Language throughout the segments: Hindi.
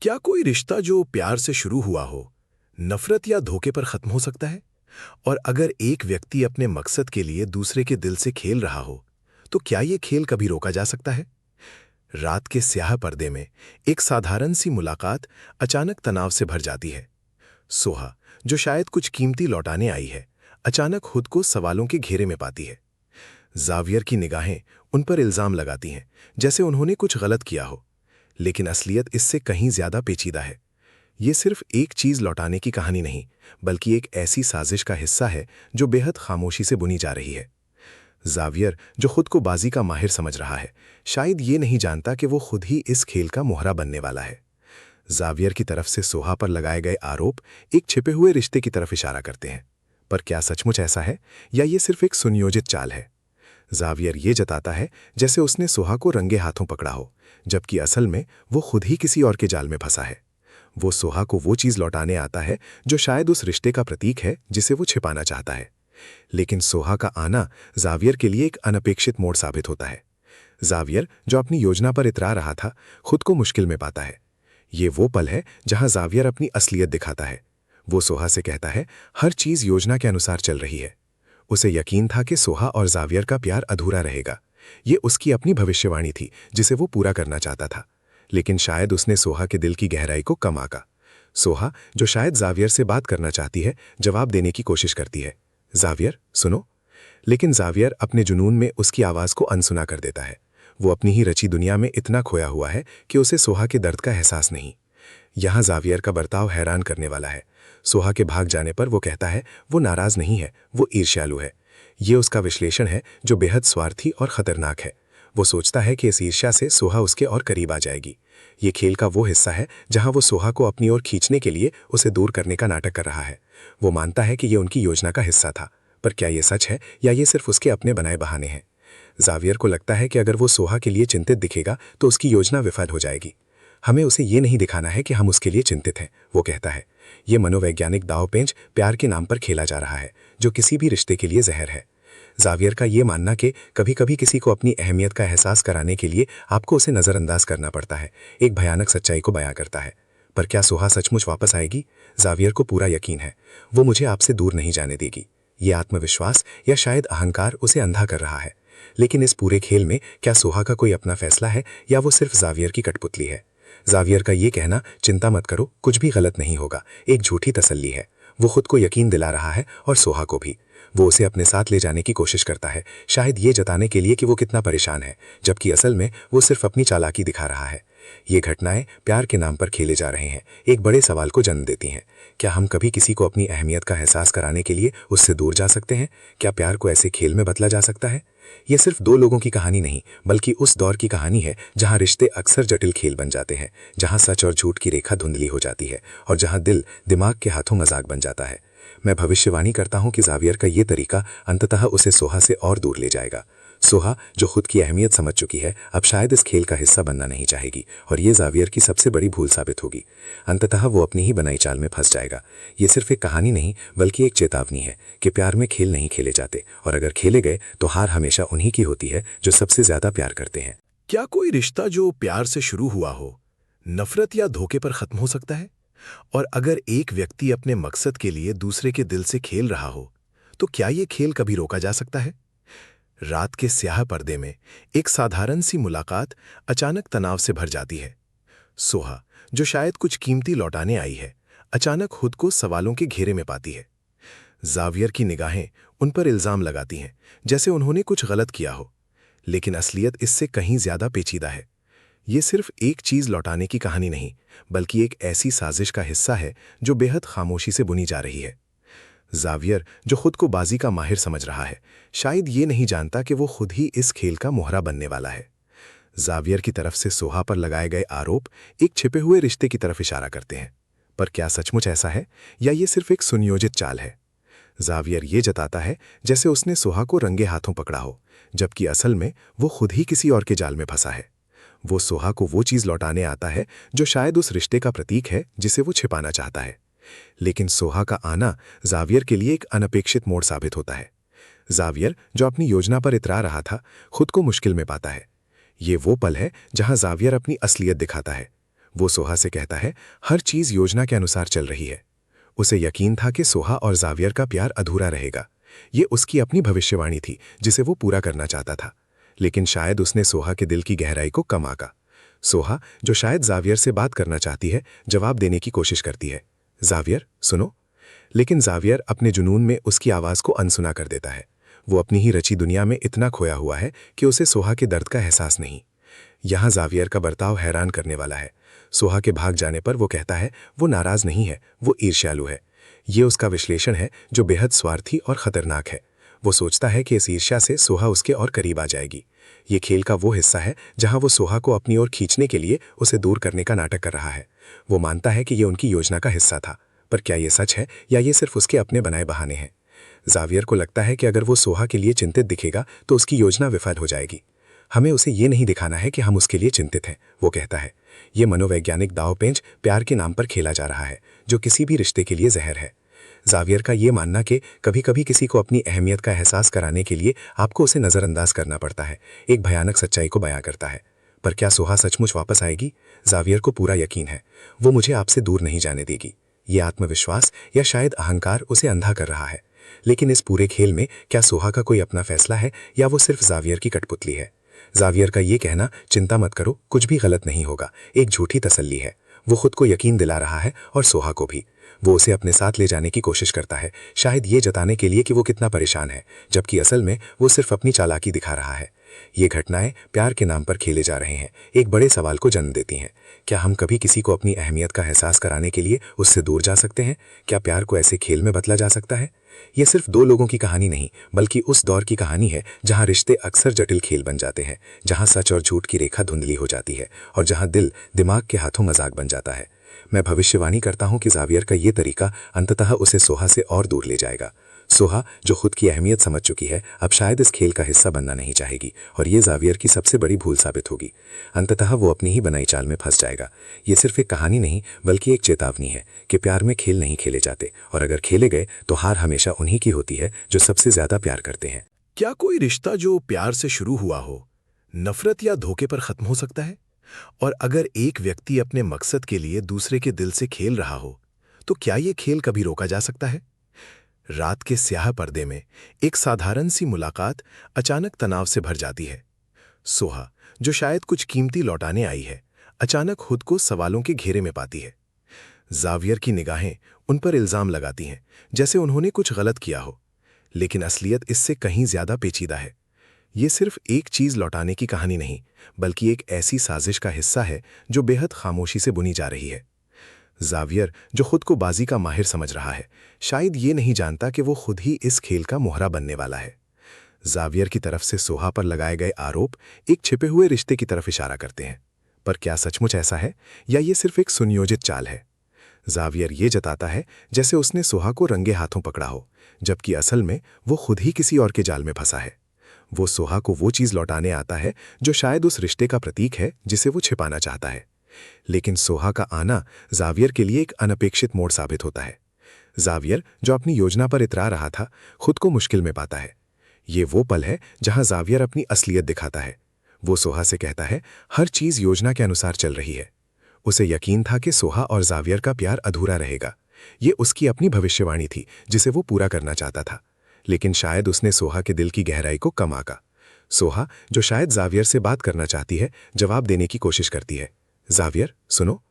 क्या कोई रिश्ता जो प्यार से शुरू हुआ हो, नफरत या धोखे पर खत्म हो सकता है? और अगर एक व्यक्ति अपने मकसद के लिए दूसरे के दिल से खेल रहा हो, तो क्या ये खेल कभी रोका जा सकता है? रात के स्याह पर्दे में एक साधारण सी मुलाकात अचानक तनाव से भर जाती है। सोहा, जो शायद कुछ कीमती लौटाने आई है, अचानक खुद को सवालों के घेरे में पाती है। जावियर की निगाहें उन पर इल्जाम लगाती हैं, जैसे उन्होंने कुछ गलत किया हो। लेकिन असलियत इससे कहीं ज्यादा पेचीदा है। ये सिर्फ एक चीज लौटाने की कहानी नहीं, बल्कि एक ऐसी साजिश का हिस्सा है जो बेहद खामोशी से बुनी जा रही है। जावियर, जो खुद को बाजी का माहिर समझ रहा है, शायद ये नहीं जानता कि वो खुद ही इस खेल का मोहरा बनने वाला है। जावियर की तरफ से सोहा पर लगाए गए आरोप एक छिपे हुए रिश्ते की तरफ इशारा करते हैं। पर क्या सचमुच ऐसा है, या ये सिर्फ एक सुनियोजित चाल है? जावियर ये जताता है जैसे उसने सोहा को रंगे हाथों पकड़ा हो, जबकि असल में वो खुद ही किसी और के जाल में फंसा है। वो सोहा को वो चीज लौटाने आता है जो शायद उस रिश्ते का प्रतीक है जिसे वो छिपाना चाहता है। लेकिन सोहा का आना जावियर के लिए एक अनपेक्षित मोड़ साबित होता है। जावियर, जो अपनी योजना पर इतरा रहा था, खुद को मुश्किल में पाता है। ये वो पल है जहां जावियर अपनी असलियत दिखाता है। वो सोहा से कहता है, हर चीज योजना के अनुसार चल रही है। उसे यकीन था कि सोहा और जावियर का प्यार अधूरा रहेगा। ये उसकी अपनी भविष्यवाणी थी जिसे वो पूरा करना चाहता था। लेकिन शायद उसने सोहा के दिल की गहराई को कम आंका। सोहा, जो शायद जावियर से बात करना चाहती है, जवाब देने की कोशिश करती है, जावियर सुनो। लेकिन जावियर अपने जुनून में उसकी आवाज को अनसुना कर देता है। वो अपनी ही रची दुनिया में इतना खोया हुआ है कि उसे सोहा के दर्द का एहसास नहीं। यहां जावियर का बर्ताव हैरान करने वाला है। सोहा के भाग जाने पर वो कहता है वो नाराज नहीं है, वो ईर्ष्यालु है। ये उसका विश्लेषण है जो बेहद स्वार्थी और खतरनाक है। वो सोचता है कि इस ईर्ष्या से सोहा उसके और करीब आ जाएगी। ये खेल का वो हिस्सा है जहां वो सोहा को अपनी ओर खींचने के लिए उसे दूर करने का नाटक कर रहा है। वो मानता है कि ये उनकी योजना का हिस्सा था, पर क्या ये सच है या ये सिर्फ उसके अपने बनाए बहाने हैं? जावियर को लगता है कि अगर वो सोहा के लिए चिंतित दिखेगा तो उसकी योजना विफल हो जाएगी। हमें उसे ये नहीं दिखाना है कि हम उसके लिए चिंतित हैं, वो कहता है। ये मनोवैज्ञानिक दांवपेंच प्यार के नाम पर खेला जा रहा है, जो किसी भी रिश्ते के लिए जहर है। जावियर का ये मानना कि कभी कभी किसी को अपनी अहमियत का एहसास कराने के लिए आपको उसे नज़रअंदाज करना पड़ता है, एक भयानक सच्चाई को बयां करता है। पर क्या सोहा सचमुच वापस आएगी? जावियर को पूरा यकीन है, वो मुझे आपसे दूर नहीं जाने देगी। ये आत्मविश्वास या शायद अहंकार उसे अंधा कर रहा है। लेकिन इस पूरे खेल में क्या सोहा का कोई अपना फैसला है या वो सिर्फ जावियर की कठपुतली है? जावियर का ये कहना, चिंता मत करो, कुछ भी गलत नहीं होगा, एक झूठी तसल्ली है। वो खुद को यकीन दिला रहा है और सोहा को भी। वो उसे अपने साथ ले जाने की कोशिश करता है, शायद ये जताने के लिए कि वो कितना परेशान है, जबकि असल में वो सिर्फ अपनी चालाकी दिखा रहा है। ये घटनाएं प्यार के नाम पर खेले जा रहे हैं, एक बड़े सवाल को जन्म देती हैं। क्या हम कभी किसी को अपनी अहमियत का एहसास कराने के लिए उससे दूर जा सकते हैं? क्या प्यार को ऐसे खेल में बदला जा सकता है? ये सिर्फ दो लोगों की कहानी नहीं, बल्कि उस दौर की कहानी है जहां रिश्ते अक्सर जटिल खेल बन जाते हैं, जहां सच और झूठ की रेखा धुंधली हो जाती है और जहां दिल दिमाग के हाथों मजाक बन जाता है। मैं भविष्यवाणी करता हूं कि जावियर का ये तरीका अंततः उसे सोहा से और दूर ले जाएगा। सोहा, जो खुद की अहमियत समझ चुकी है, अब शायद इस खेल का हिस्सा बनना नहीं चाहेगी, और ये जावियर की सबसे बड़ी भूल साबित होगी। अंततः वो अपनी ही बनाई चाल में फंस जाएगा। ये सिर्फ एक कहानी नहीं, बल्कि एक चेतावनी है कि प्यार में खेल नहीं खेले जाते, और अगर खेले गए तो हार हमेशा उन्हीं की होती है जो सबसे ज्यादा प्यार करते हैं। क्या कोई रिश्ता जो प्यार से शुरू हुआ हो, नफरत या धोखे पर खत्म हो सकता है? और अगर एक व्यक्ति अपने मकसद के लिए दूसरे के दिल से खेल रहा हो, तो क्या ये खेल कभी रोका जा सकता है? रात के स्याह पर्दे में एक साधारण सी मुलाकात अचानक तनाव से भर जाती है। सोहा, जो शायद कुछ कीमती लौटाने आई है, अचानक खुद को सवालों के घेरे में पाती है। जावियर की निगाहें उन पर इल्जाम लगाती हैं, जैसे उन्होंने कुछ गलत किया हो। लेकिन असलियत इससे कहीं ज्यादा पेचीदा है। ये सिर्फ एक चीज लौटाने की कहानी नहीं, बल्कि एक ऐसी साजिश का हिस्सा है जो बेहद खामोशी से बुनी जा रही है। जावियर, जो खुद को बाजी का माहिर समझ रहा है, शायद ये नहीं जानता कि वो खुद ही इस खेल का मोहरा बनने वाला है। जावियर की तरफ से सोहा पर लगाए गए आरोप एक छिपे हुए रिश्ते की तरफ इशारा करते हैं। पर क्या सचमुच ऐसा है, या ये सिर्फ एक सुनियोजित चाल है? जावियर ये जताता है जैसे उसने सोहा को रंगे हाथों पकड़ा हो, जबकि असल में वो खुद ही किसी और के जाल में फंसा है। वो सोहा को वो चीज लौटाने आता है जो शायद उस रिश्ते का प्रतीक है जिसे वो छिपाना चाहता है। लेकिन सोहा का आना जावियर के लिए एक अनपेक्षित मोड़ साबित होता है। जावियर, जो अपनी योजना पर इतरा रहा था, खुद को मुश्किल में पाता है। ये वो पल है जहां जावियर अपनी असलियत दिखाता है। वो सोहा से कहता है, हर चीज योजना के अनुसार चल रही है। उसे यकीन था कि सोहा और जावियर का प्यार अधूरा रहेगा। ये उसकी अपनी भविष्यवाणी थी जिसे वो पूरा करना चाहता था। लेकिन शायद उसने सोहा के दिल की गहराई को कम आंका। सोहा, जो शायद जावियर से बात करना चाहती है, जवाब देने की कोशिश करती है, जावियर सुनो। लेकिन जावियर अपने जुनून में उसकी आवाज को अनसुना कर देता है। वो अपनी ही रची दुनिया में इतना खोया हुआ है कि उसे सोहा के दर्द का एहसास नहीं। यहां जावियर का बर्ताव हैरान करने वाला है। सोहा के भाग जाने पर वो कहता है वो नाराज नहीं है, वो ईर्ष्यालु है। ये उसका विश्लेषण है जो बेहद स्वार्थी और खतरनाक है। वो सोचता है कि इस ईर्ष्या से सोहा उसके और करीब आ जाएगी। ये खेल का वो हिस्सा है जहां वो सोहा को अपनी ओर खींचने के लिए उसे दूर करने का नाटक कर रहा है। वो मानता है कि ये उनकी योजना का हिस्सा था, पर क्या ये सच है या ये सिर्फ उसके अपने बनाए बहाने हैं? जावियर को लगता है कि अगर वो सोहा के लिए चिंतित दिखेगा तो उसकी योजना विफल हो जाएगी। हमें उसे ये नहीं दिखाना है कि हम उसके लिए चिंतित हैं, वो कहता है। ये मनोवैज्ञानिक दांवपेंच प्यार के नाम पर खेला जा रहा है, जो किसी भी रिश्ते के लिए जहर है। जावियर का ये मानना कि कभी कभी किसी को अपनी अहमियत का एहसास कराने के लिए आपको उसे नज़रअंदाज करना पड़ता है, एक भयानक सच्चाई को बयां करता है। पर क्या सोहा सचमुच वापस आएगी? जावियर को पूरा यकीन है, वो मुझे आपसे दूर नहीं जाने देगी। ये आत्मविश्वास या शायद अहंकार उसे अंधा कर रहा है। लेकिन इस पूरे खेल में क्या सोहा का कोई अपना फैसला है या वो सिर्फ जावियर की कठपुतली है? जावियर का ये कहना, चिंता मत करो, कुछ भी गलत नहीं होगा, एक झूठी तसल्ली है। वो खुद को यकीन दिला रहा है और सोहा को भी। वो उसे अपने साथ ले जाने की कोशिश करता है, शायद ये जताने के लिए कि वो कितना परेशान है, जबकि असल में वो सिर्फ अपनी चालाकी दिखा रहा है। ये घटनाएं प्यार के नाम पर खेले जा रहे हैं, एक बड़े सवाल को जन्म देती हैं। क्या हम कभी किसी को अपनी अहमियत का एहसास कराने के लिए उससे दूर जा सकते हैं? क्या प्यार को ऐसे खेल में बदला जा सकता है? ये सिर्फ दो लोगों की कहानी नहीं, बल्कि उस दौर की कहानी है जहां रिश्ते अक्सर जटिल खेल बन जाते हैं, जहां सच और झूठ की रेखा धुंधली हो जाती है और जहां दिल दिमाग के हाथों मजाक बन जाता है। मैं भविष्यवाणी करता हूं कि जावियर का ये तरीका अंततः उसे सोहा से और दूर ले जाएगा। सोहा, जो खुद की अहमियत समझ चुकी है, अब शायद इस खेल का हिस्सा बनना नहीं चाहेगी और ये जावियर की सबसे बड़ी भूल साबित होगी। अंततः वो अपनी ही बनाई चाल में फंस जाएगा। ये सिर्फ एक कहानी नहीं, बल्कि एक चेतावनी है कि प्यार में खेल नहीं खेले जाते, और अगर खेले गए तो हार हमेशा उन्हीं की होती है जो सबसे ज्यादा प्यार करते हैं। क्या कोई रिश्ता जो प्यार से शुरू हुआ हो, नफरत या धोखे पर खत्म हो सकता है? और अगर एक व्यक्ति अपने मकसद के लिए दूसरे के दिल से खेल रहा हो, तो क्या ये खेल कभी रोका जा सकता है? रात के स्याह पर्दे में एक साधारण सी मुलाकात अचानक तनाव से भर जाती है। सोहा, जो शायद कुछ कीमती लौटाने आई है, अचानक खुद को सवालों के घेरे में पाती है। जावियर की निगाहें उन पर इल्जाम लगाती हैं, जैसे उन्होंने कुछ गलत किया हो। लेकिन असलियत इससे कहीं ज्यादा पेचीदा है। ये सिर्फ एक चीज लौटाने की कहानी नहीं, बल्कि एक ऐसी साजिश का हिस्सा है जो बेहद खामोशी से बुनी जा रही है। जावियर, जो खुद को बाजी का माहिर समझ रहा है, शायद ये नहीं जानता कि वो खुद ही इस खेल का मोहरा बनने वाला है। जावियर की तरफ से सोहा पर लगाए गए आरोप एक छिपे हुए रिश्ते की तरफ इशारा करते हैं। पर क्या सचमुच ऐसा है या ये सिर्फ एक सुनियोजित चाल है? जावियर ये जताता है जैसे उसने सोहा को रंगे हाथों पकड़ा हो, जबकि असल में वो खुद ही किसी और के जाल में फंसा है। वो सोहा को वो चीज लौटाने आता है जो शायद उस रिश्ते का प्रतीक है जिसे वो छिपाना चाहता है। लेकिन सोहा का आना जावियर के लिए एक अनपेक्षित मोड़ साबित होता है। जावियर, जो अपनी योजना पर इतरा रहा था, खुद को मुश्किल में पाता है। ये वो पल है जहां जावियर अपनी असलियत दिखाता है। वो सोहा से कहता है, हर चीज योजना के अनुसार चल रही है। उसे यकीन था कि सोहा और जावियर का प्यार अधूरा रहेगा। ये उसकी अपनी भविष्यवाणी थी जिसे वो पूरा करना चाहता था। लेकिन शायद उसने सोहा के दिल की गहराई को कम आंका। सोहा, जो शायद जावियर से बात करना चाहती है, जवाब देने की कोशिश करती है, जावियर सुनो।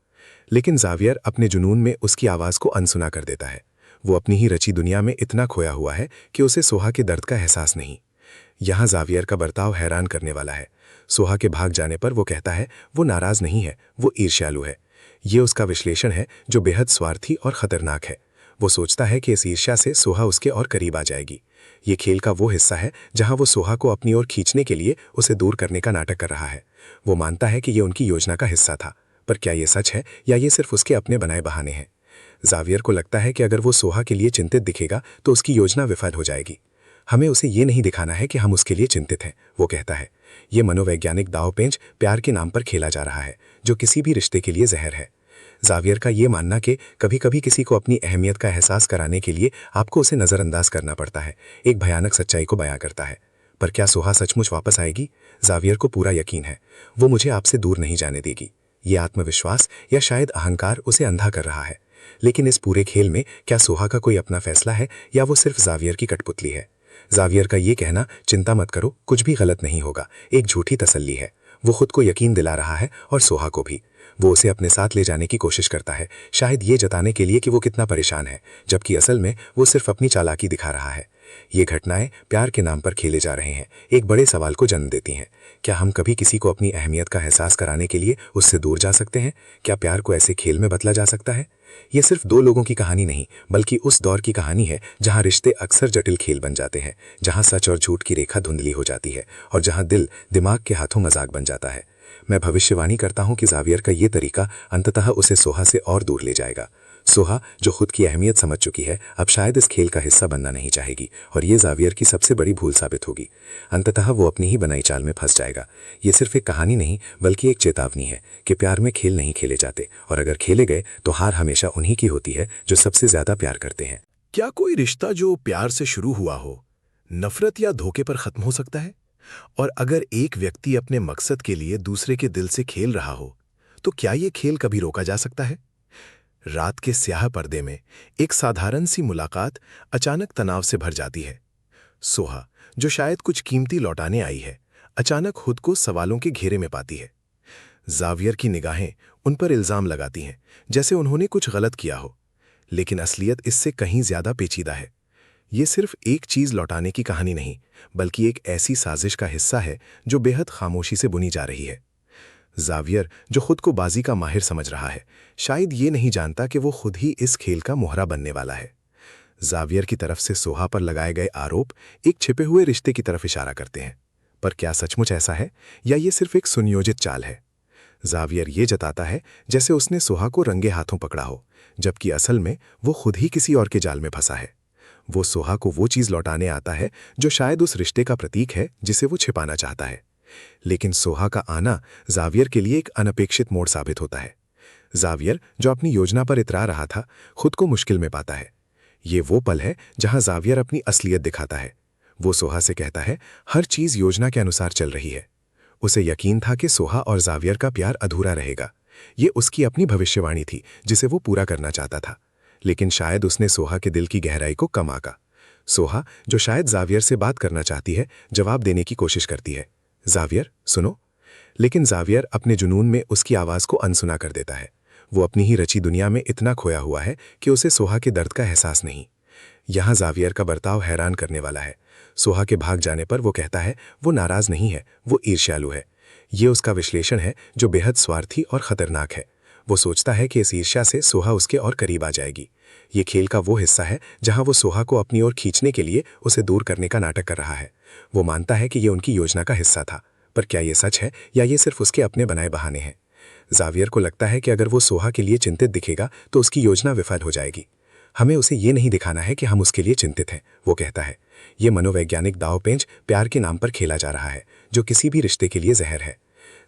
लेकिन जावियर अपने जुनून में उसकी आवाज को अनसुना कर देता है। वो अपनी ही रची दुनिया में इतना खोया हुआ है कि उसे सोहा के दर्द का एहसास नहीं। यहां जावियर का बर्ताव हैरान करने वाला है। सोहा के भाग जाने पर वो कहता है वो नाराज नहीं है, वो ईर्ष्यालु है। ये उसका विश्लेषण है जो बेहद स्वार्थी और खतरनाक है। वो सोचता है कि इस ईर्ष्या से सोहा उसके और करीब आ जाएगी। ये खेल का वो हिस्सा है जहां वो सोहा को अपनी ओर खींचने के लिए उसे दूर करने का नाटक कर रहा है। वो मानता है कि ये उनकी योजना का हिस्सा था, पर क्या ये सच है या ये सिर्फ उसके अपने बनाए बहाने हैं? जावियर को लगता है कि अगर वो सोहा के लिए चिंतित दिखेगा तो उसकी योजना विफल हो जाएगी। हमें उसे ये नहीं दिखाना है कि हम उसके लिए चिंतित हैं, वो कहता है। ये मनोवैज्ञानिक दांवपेंच प्यार के नाम पर खेला जा रहा है, जो किसी भी रिश्ते के लिए जहर है। जावियर का ये मानना कि कभी कभी किसी को अपनी अहमियत का एहसास कराने के लिए आपको उसे नज़रअंदाज करना पड़ता है, एक भयानक सच्चाई को बयां करता है। पर क्या सोहा सचमुच वापस आएगी? जावियर को पूरा यकीन है, वो मुझे आपसे दूर नहीं जाने देगी। ये आत्मविश्वास या शायद अहंकार उसे अंधा कर रहा है। लेकिन इस पूरे खेल में क्या सोहा का कोई अपना फैसला है या वो सिर्फ जावियर की कठपुतली है? जावियर का ये कहना चिंता मत करो, कुछ भी गलत नहीं होगा, एक झूठी तसल्ली है। वो खुद को यकीन दिला रहा है और सोहा को भी। वो उसे अपने साथ ले जाने की कोशिश करता है, शायद ये जताने के लिए कि वो कितना परेशान है, जबकि असल में वो सिर्फ अपनी चालाकी दिखा रहा है। ये घटनाएं प्यार के नाम पर खेले जा रहे हैं, एक बड़े सवाल को जन्म देती हैं। क्या हम कभी किसी को अपनी अहमियत का एहसास कराने के लिए उससे दूर जा सकते हैं? क्या प्यार को ऐसे खेल में बदला जा सकता है? ये सिर्फ दो लोगों की कहानी नहीं, बल्कि उस दौर की कहानी है जहां रिश्ते अक्सर जटिल खेल बन जाते हैं, जहां सच और झूठ की रेखा धुंधली हो जाती है और जहां दिल दिमाग के हाथों मजाक बन जाता है। मैं भविष्यवाणी करता हूं कि जावियर का ये तरीका अंततः उसे सोहा से और दूर ले जाएगा। सोहा, जो खुद की अहमियत समझ चुकी है, अब शायद इस खेल का हिस्सा बनना नहीं चाहेगी और ये जावियर की सबसे बड़ी भूल साबित होगी। अंततः वो अपनी ही बनाई चाल में फंस जाएगा। ये सिर्फ एक कहानी नहीं, बल्कि एक चेतावनी है कि प्यार में खेल नहीं खेले जाते, और अगर खेले गए तो हार हमेशा उन्हीं की होती है जो सबसे ज्यादा प्यार करते हैं। क्या कोई रिश्ता जो प्यार से शुरू हुआ हो, नफरत या धोखे पर खत्म हो सकता है? और अगर एक व्यक्ति अपने मकसद के लिए दूसरे के दिल से खेल रहा हो, तो क्या ये खेल कभी रोका जा सकता है? रात के स्याह पर्दे में एक साधारण सी मुलाकात अचानक तनाव से भर जाती है। सोहा, जो शायद कुछ कीमती लौटाने आई है, अचानक खुद को सवालों के घेरे में पाती है। जावियर की निगाहें उन पर इल्जाम लगाती हैं, जैसे उन्होंने कुछ गलत किया हो, लेकिन असलियत इससे कहीं ज्यादा पेचीदा है। ये सिर्फ एक चीज लौटाने की कहानी नहीं, बल्कि एक ऐसी साजिश का हिस्सा है जो बेहद खामोशी से बुनी जा रही है। जावियर, जो खुद को बाजी का माहिर समझ रहा है, शायद ये नहीं जानता कि वो खुद ही इस खेल का मोहरा बनने वाला है। जावियर की तरफ से सोहा पर लगाए गए आरोप एक छिपे हुए रिश्ते की तरफ इशारा करते हैं, पर क्या सचमुच ऐसा है या ये सिर्फ एक सुनियोजित चाल है? जावियर ये जताता है जैसे उसने सोहा को रंगे हाथों पकड़ा हो, जबकि असल में वो खुद ही किसी और के जाल में फंसा है। वो सोहा को वो चीज लौटाने आता है जो शायद उस रिश्ते का प्रतीक है जिसे वो छिपाना चाहता है। लेकिन सोहा का आना जावियर के लिए एक अनपेक्षित मोड़ साबित होता है। जावियर, जो अपनी योजना पर इतरा रहा था, खुद को मुश्किल में पाता है। ये वो पल है जहां जावियर अपनी असलियत दिखाता है। वो सोहा से कहता है, हर चीज योजना के अनुसार चल रही है। उसे यकीन था कि सोहा और जावियर का प्यार अधूरा रहेगा। ये उसकी अपनी भविष्यवाणी थी जिसे वो पूरा करना चाहता था, लेकिन शायद उसने सोहा के दिल की गहराई को कम आंका। सोहा, जो शायद जावियर से बात करना चाहती है, जवाब देने की कोशिश करती है, जावियर सुनो। लेकिन जावियर अपने जुनून में उसकी आवाज को अनसुना कर देता है। वो अपनी ही रची दुनिया में इतना खोया हुआ है कि उसे सोहा के दर्द का एहसास नहीं। यहां जावियर का बर्ताव हैरान करने वाला है। सोहा के भाग जाने पर वो कहता है वो नाराज नहीं है, वो ईर्ष्यालु है। ये उसका विश्लेषण है जो बेहद स्वार्थी और खतरनाक है। वो सोचता है कि इस ईर्ष्या से सोहा उसके और करीब आ जाएगी। ये खेल का वो हिस्सा है जहां वो सोहा को अपनी ओर खींचने के लिए उसे दूर करने का नाटक कर रहा है। वो मानता है कि ये उनकी योजना का हिस्सा था, पर क्या ये सच है या ये सिर्फ उसके अपने बनाए बहाने हैं? जावियर को लगता है कि अगर वो सोहा के लिए चिंतित दिखेगा तो उसकी योजना विफल हो जाएगी। हमें उसे ये नहीं दिखाना है कि हम उसके लिए चिंतित हैं, वो कहता है। ये मनोवैज्ञानिक दांवपेंच प्यार के नाम पर खेला जा रहा है, जो किसी भी रिश्ते के लिए जहर है।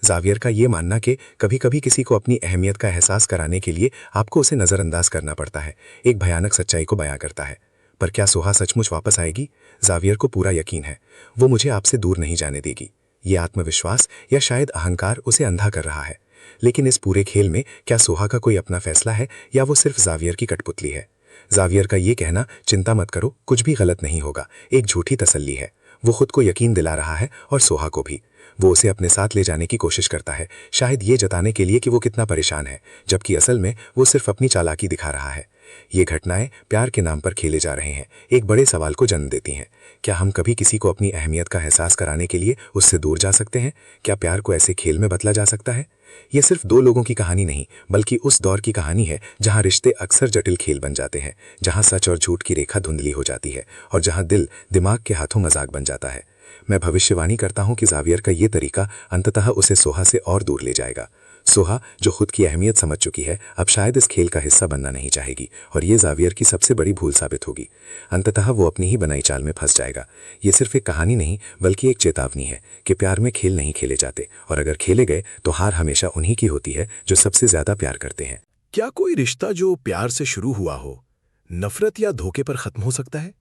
जावियर का ये मानना कि कभी कभी किसी को अपनी अहमियत का एहसास कराने के लिए आपको उसे नज़रअंदाज करना पड़ता है, एक भयानक सच्चाई को बयां करता है। पर क्या सोहा सचमुच वापस आएगी? जावियर को पूरा यकीन है, वो मुझे आपसे दूर नहीं जाने देगी। ये आत्मविश्वास या शायद अहंकार उसे अंधा कर रहा है। लेकिन इस पूरे खेल में क्या सोहा का कोई अपना फैसला है या वो सिर्फ जावियर की कठपुतली है? जावियर का ये कहना चिंता मत करो, कुछ भी गलत नहीं होगा, एक झूठी तसल्ली है। वो खुद को यकीन दिला रहा है और सोहा को भी। वो उसे अपने साथ ले जाने की कोशिश करता है, शायद ये जताने के लिए कि वो कितना परेशान है, जबकि असल में वो सिर्फ अपनी चालाकी दिखा रहा है। ये घटनाएं प्यार के नाम पर खेले जा रहे हैं, एक बड़े सवाल को जन्म देती हैं। क्या हम कभी किसी को अपनी अहमियत का एहसास कराने के लिए उससे दूर जा सकते हैं? क्या प्यार को ऐसे खेल में बदला जा सकता है? ये सिर्फ दो लोगों की कहानी नहीं, बल्कि उस दौर की कहानी है जहां रिश्ते अक्सर जटिल खेल बन जाते हैं, जहां सच और झूठ की रेखा धुंधली हो जाती है और जहां दिल दिमाग के हाथों मजाक बन जाता है। मैं भविष्यवाणी करता हूं कि जावियर का ये तरीका अंततः उसे सोहा से और दूर ले जाएगा। सोहा, जो खुद की अहमियत समझ चुकी है, अब शायद इस खेल का हिस्सा बनना नहीं चाहेगी और ये जावियर की सबसे बड़ी भूल साबित होगी। अंततः वो अपनी ही बनाई चाल में फंस जाएगा। ये सिर्फ एक कहानी नहीं, बल्कि एक चेतावनी है कि प्यार में खेल नहीं खेले जाते, और अगर खेले गए तो हार हमेशा उन्हीं की होती है जो सबसे ज्यादा प्यार करते हैं। क्या कोई रिश्ता जो प्यार से शुरू हुआ हो, नफरत या धोखे पर खत्म हो सकता है?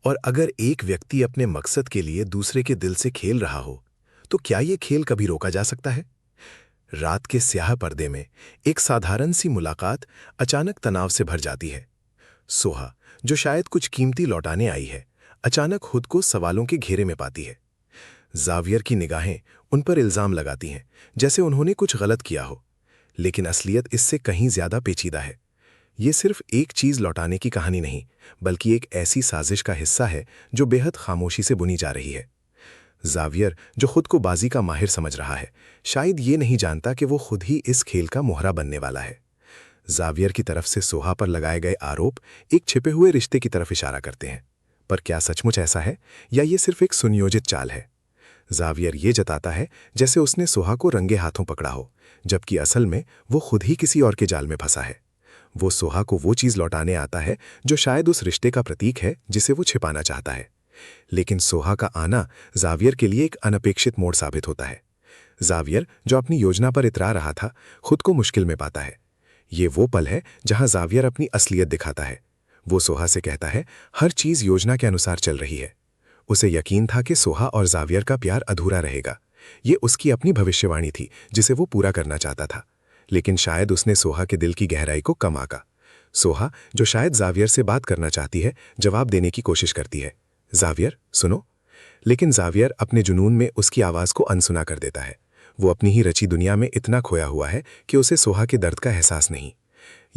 और अगर एक व्यक्ति अपने मकसद के लिए दूसरे के दिल से खेल रहा हो, तो क्या ये खेल कभी रोका जा सकता है? रात के स्याह पर्दे में एक साधारण सी मुलाकात अचानक तनाव से भर जाती है। सोहा, जो शायद कुछ कीमती लौटाने आई है, अचानक खुद को सवालों के घेरे में पाती है। जावियर की निगाहें उन पर इल्जाम लगाती हैं, जैसे उन्होंने कुछ गलत किया हो, लेकिन असलियत इससे कहीं ज्यादा पेचीदा है। ये सिर्फ एक चीज लौटाने की कहानी नहीं, बल्कि एक ऐसी साजिश का हिस्सा है जो बेहद खामोशी से बुनी जा रही है। जावियर, जो खुद को बाजी का माहिर समझ रहा है, शायद ये नहीं जानता कि वो खुद ही इस खेल का मोहरा बनने वाला है। जावियर की तरफ से सोहा पर लगाए गए आरोप एक छिपे हुए रिश्ते की तरफ इशारा करते हैं। पर क्या सचमुच ऐसा है, या ये सिर्फ एक सुनियोजित चाल है? जावियर ये जताता है जैसे उसने सोहा को रंगे हाथों पकड़ा हो, जबकि असल में वो खुद ही किसी और के जाल में फंसा है। वो सोहा को वो चीज लौटाने आता है जो शायद उस रिश्ते का प्रतीक है जिसे वो छिपाना चाहता है। लेकिन सोहा का आना जावियर के लिए एक अनपेक्षित मोड़ साबित होता है। जावियर, जो अपनी योजना पर इतरा रहा था, खुद को मुश्किल में पाता है। ये वो पल है जहां जावियर अपनी असलियत दिखाता है। वो सोहा से कहता है, हर चीज योजना के अनुसार चल रही है। उसे यकीन था कि सोहा और जावियर का प्यार अधूरा रहेगा। ये उसकी अपनी भविष्यवाणी थी जिसे वो पूरा करना चाहता था। लेकिन शायद उसने सोहा के दिल की गहराई को कम आंका। सोहा, जो शायद जावियर से बात करना चाहती है, जवाब देने की कोशिश करती है, जावियर सुनो। लेकिन जावियर अपने जुनून में उसकी आवाज को अनसुना कर देता है। वो अपनी ही रची दुनिया में इतना खोया हुआ है कि उसे सोहा के दर्द का एहसास नहीं।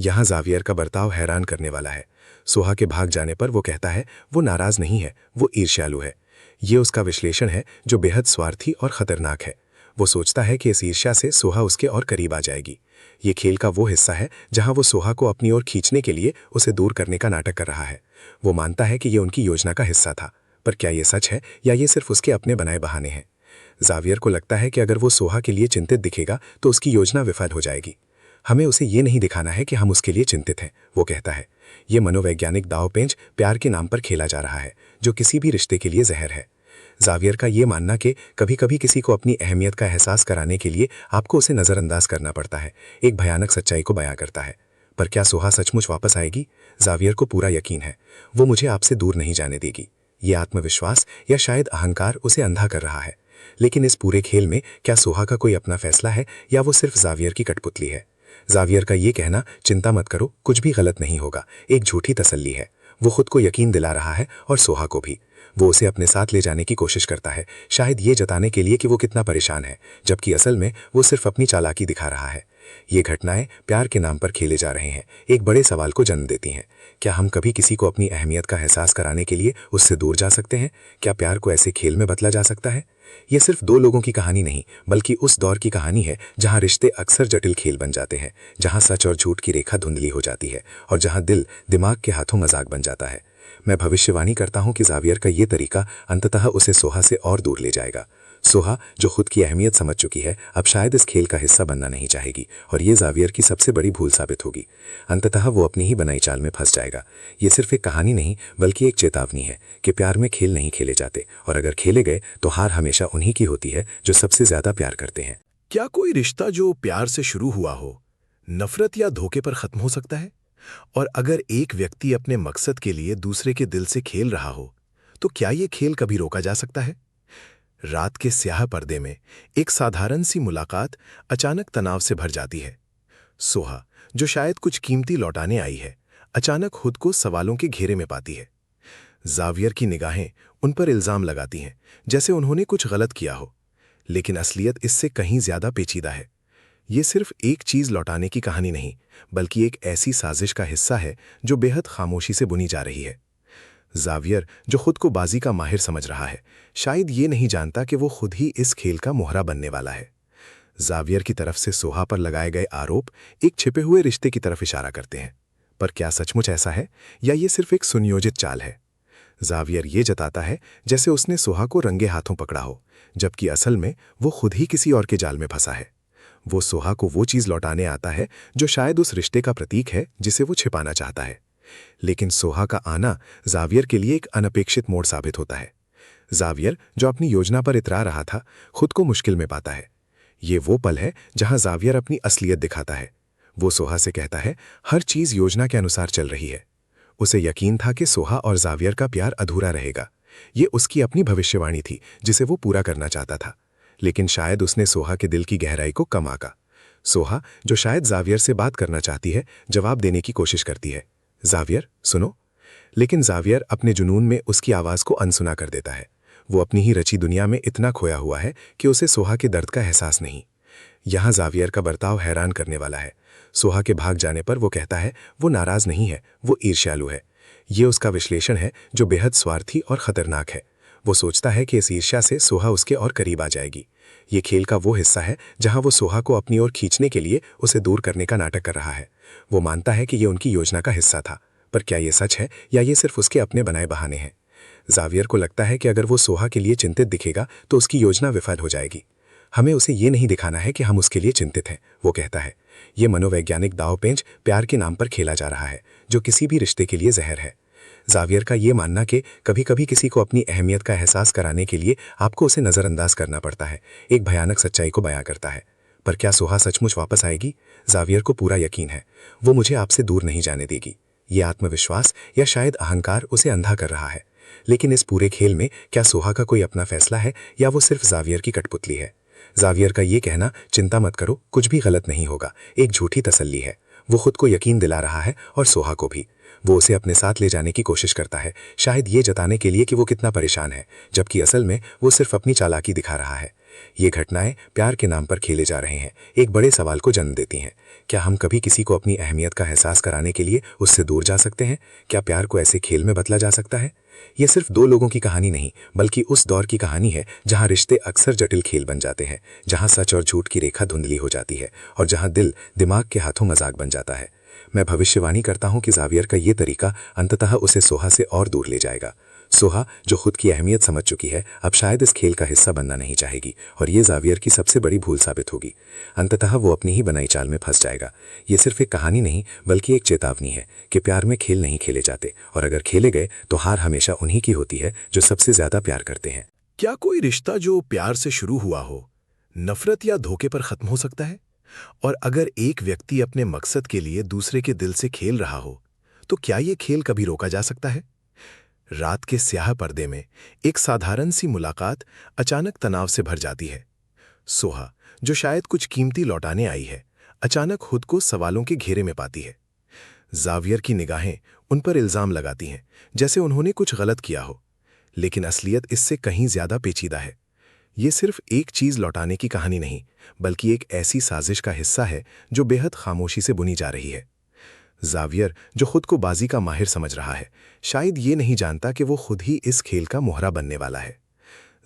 यहां जावियर का बर्ताव हैरान करने वाला है। सोहा के भाग जाने पर वो कहता है वो नाराज नहीं है, वो ईर्ष्यालु है। ये उसका विश्लेषण है जो बेहद स्वार्थी और खतरनाक है। वो सोचता है कि इस ईर्ष्या से सोहा उसके और करीब आ जाएगी। ये खेल का वो हिस्सा है जहां वो सोहा को अपनी ओर खींचने के लिए उसे दूर करने का नाटक कर रहा है। वो मानता है कि ये उनकी योजना का हिस्सा था, पर क्या ये सच है या ये सिर्फ उसके अपने बनाए बहाने हैं? जावियर को लगता है कि अगर वो सोहा के लिए चिंतित दिखेगा तो उसकी योजना विफल हो जाएगी। हमें उसे ये नहीं दिखाना है कि हम उसके लिए चिंतित हैं, वो कहता है। ये मनोवैज्ञानिक दांवपेंच प्यार के नाम पर खेला जा रहा है, जो किसी भी रिश्ते के लिए जहर है। जावियर का ये मानना कि कभी कभी किसी को अपनी अहमियत का एहसास कराने के लिए आपको उसे नज़रअंदाज करना पड़ता है, एक भयानक सच्चाई को बयां करता है। पर क्या सोहा सचमुच वापस आएगी? जावियर को पूरा यकीन है, वो मुझे आपसे दूर नहीं जाने देगी। ये आत्मविश्वास या शायद अहंकार उसे अंधा कर रहा है। लेकिन इस पूरे खेल में क्या सोहा का कोई अपना फैसला है या वो सिर्फ जावियर की कठपुतली है? जावियर का ये कहना, चिंता मत करो, कुछ भी गलत नहीं होगा, एक झूठी तसल्ली है। वो खुद को यकीन दिला रहा है और सोहा को भी। वो उसे अपने साथ ले जाने की कोशिश करता है, शायद ये जताने के लिए कि वो कितना परेशान है, जबकि असल में वो सिर्फ अपनी चालाकी दिखा रहा है। ये घटनाएं प्यार के नाम पर खेले जा रहे हैं, एक बड़े सवाल को जन्म देती हैं। क्या हम कभी किसी को अपनी अहमियत का एहसास कराने के लिए उससे दूर जा सकते हैं? क्या प्यार को ऐसे खेल में बदला जा सकता है? ये सिर्फ दो लोगों की कहानी नहीं, बल्कि उस दौर की कहानी है जहां रिश्ते अक्सर जटिल खेल बन जाते हैं, जहां सच और झूठ की रेखा धुंधली हो जाती है और जहां दिल दिमाग के हाथों मजाक बन जाता है। मैं भविष्यवाणी करता हूं कि जावियर का ये तरीका अंततः उसे सोहा से और दूर ले जाएगा। सोहा, जो खुद की अहमियत समझ चुकी है, अब शायद इस खेल का हिस्सा बनना नहीं चाहेगी, और ये जावियर की सबसे बड़ी भूल साबित होगी। अंततः वो अपनी ही बनाई चाल में फंस जाएगा। ये सिर्फ एक कहानी नहीं, बल्कि एक चेतावनी है कि प्यार में खेल नहीं खेले जाते, और अगर खेले गए तो हार हमेशा उन्हीं की होती है जो सबसे ज्यादा प्यार करते हैं। क्या कोई रिश्ता जो प्यार से शुरू हुआ हो, नफरत या धोखे पर खत्म हो सकता है? और अगर एक व्यक्ति अपने मकसद के लिए दूसरे के दिल से खेल रहा हो, तो क्या ये खेल कभी रोका जा सकता है? रात के स्याह पर्दे में एक साधारण सी मुलाकात अचानक तनाव से भर जाती है। सोहा, जो शायद कुछ कीमती लौटाने आई है, अचानक खुद को सवालों के घेरे में पाती है। जावियर की निगाहें उन पर इल्जाम लगाती हैं, जैसे उन्होंने कुछ गलत किया हो, लेकिन असलियत इससे कहीं ज्यादा पेचीदा है। ये सिर्फ एक चीज लौटाने की कहानी नहीं, बल्कि एक ऐसी साजिश का हिस्सा है जो बेहद खामोशी से बुनी जा रही है। जावियर, जो खुद को बाजी का माहिर समझ रहा है, शायद ये नहीं जानता कि वो खुद ही इस खेल का मोहरा बनने वाला है। जावियर की तरफ से सोहा पर लगाए गए आरोप एक छिपे हुए रिश्ते की तरफ इशारा करते हैं। पर क्या सचमुच ऐसा है, या ये सिर्फ एक सुनियोजित चाल है? जावियर ये जताता है जैसे उसने सोहा को रंगे हाथों पकड़ा हो, जबकि असल में वो खुद ही किसी और के जाल में फंसा है। वो सोहा को वो चीज लौटाने आता है जो शायद उस रिश्ते का प्रतीक है जिसे वो छिपाना चाहता है। लेकिन सोहा का आना जावियर के लिए एक अनपेक्षित मोड़ साबित होता है। जावियर, जो अपनी योजना पर इतरा रहा था, खुद को मुश्किल में पाता है। ये वो पल है जहां जावियर अपनी असलियत दिखाता है। वो सोहा से कहता है, हर चीज योजना के अनुसार चल रही है। उसे यकीन था कि सोहा और जावियर का प्यार अधूरा रहेगा। ये उसकी अपनी भविष्यवाणी थी जिसे वो पूरा करना चाहता था। लेकिन शायद उसने सोहा के दिल की गहराई को कम आंका। सोहा, जो शायद जावियर से बात करना चाहती है, जवाब देने की कोशिश करती है। जावियर, सुनो। लेकिन जावियर अपने जुनून में उसकी आवाज़ को अनसुना कर देता है। वो अपनी ही रची दुनिया में इतना खोया हुआ है कि उसे सोहा के दर्द का एहसास नहीं। यहाँ जावियर का बर्ताव हैरान करने वाला है। सोहा के भाग जाने पर वो कहता है वो नाराज़ नहीं है, वो ईर्ष्यालु है। ये उसका विश्लेषण है जो बेहद स्वार्थी और खतरनाक है। वो सोचता है कि इस ईर्ष्या से सोहा उसके और करीब आ जाएगी। ये खेल का वो हिस्सा है जहां वो सोहा को अपनी ओर खींचने के लिए उसे दूर करने का नाटक कर रहा है। वो मानता है कि ये उनकी योजना का हिस्सा था, पर क्या ये सच है या ये सिर्फ उसके अपने बनाए बहाने हैं? जावियर को लगता है कि अगर वो सोहा के लिए चिंतित दिखेगा तो उसकी योजना विफल हो जाएगी। हमें उसे ये नहीं दिखाना है कि हम उसके लिए चिंतित हैं, वो कहता है। ये मनोवैज्ञानिक दांवपेंच प्यार के नाम पर खेला जा रहा है, जो किसी भी रिश्ते के लिए जहर है। जावियर का ये मानना कि कभी कभी किसी को अपनी अहमियत का एहसास कराने के लिए आपको उसे नज़रअंदाज करना पड़ता है, एक भयानक सच्चाई को बयां करता है। पर क्या सोहा सचमुच वापस आएगी? जावियर को पूरा यकीन है, वो मुझे आपसे दूर नहीं जाने देगी। ये आत्मविश्वास या शायद अहंकार उसे अंधा कर रहा है। लेकिन इस पूरे खेल में क्या सोहा का कोई अपना फैसला है या वो सिर्फ जावियर की कठपुतली है? जावियर का ये कहना चिंता मत करो, कुछ भी गलत नहीं होगा, एक झूठी तसल्ली है। वो खुद को यकीन दिला रहा है और सोहा को भी। वो उसे अपने साथ ले जाने की कोशिश करता है, शायद ये जताने के लिए कि वो कितना परेशान है, जबकि असल में वो सिर्फ अपनी चालाकी दिखा रहा है। ये घटनाएं प्यार के नाम पर खेले जा रहे हैं, एक बड़े सवाल को जन्म देती हैं। क्या हम कभी किसी को अपनी अहमियत का एहसास कराने के लिए उससे दूर जा सकते हैं? क्या प्यार को ऐसे खेल में बदला जा सकता है? ये सिर्फ दो लोगों की कहानी नहीं, बल्कि उस दौर की कहानी है जहां रिश्ते अक्सर जटिल खेल बन जाते हैं, जहां सच और झूठ की रेखा धुंधली हो जाती है और जहां दिल दिमाग के हाथों मजाक बन जाता है। मैं भविष्यवाणी करता हूं कि जावियर का ये तरीका अंततः उसे सोहा से और दूर ले जाएगा। सोहा, जो खुद की अहमियत समझ चुकी है, अब शायद इस खेल का हिस्सा बनना नहीं चाहेगी और ये जावियर की सबसे बड़ी भूल साबित होगी। अंततः वो अपनी ही बनाई चाल में फंस जाएगा। ये सिर्फ एक कहानी नहीं, बल्कि एक चेतावनी है कि प्यार में खेल नहीं खेले जाते, और अगर खेले गए तो हार हमेशा उन्हीं की होती है जो सबसे ज्यादा प्यार करते हैं। क्या कोई रिश्ता जो प्यार से शुरू हुआ हो, नफरत या धोखे पर खत्म हो सकता है? और अगर एक व्यक्ति अपने मकसद के लिए दूसरे के दिल से खेल रहा हो, तो क्या ये खेल कभी रोका जा सकता है? रात के स्याह पर्दे में एक साधारण सी मुलाकात अचानक तनाव से भर जाती है। सोहा, जो शायद कुछ कीमती लौटाने आई है, अचानक खुद को सवालों के घेरे में पाती है। जावियर की निगाहें उन पर इल्जाम लगाती हैं, जैसे उन्होंने कुछ गलत किया हो। लेकिन असलियत इससे कहीं ज्यादा पेचीदा है। ये सिर्फ एक चीज लौटाने की कहानी नहीं, बल्कि एक ऐसी साजिश का हिस्सा है जो बेहद खामोशी से बुनी जा रही है। जावियर, जो खुद को बाजी का माहिर समझ रहा है, शायद ये नहीं जानता कि वो खुद ही इस खेल का मोहरा बनने वाला है।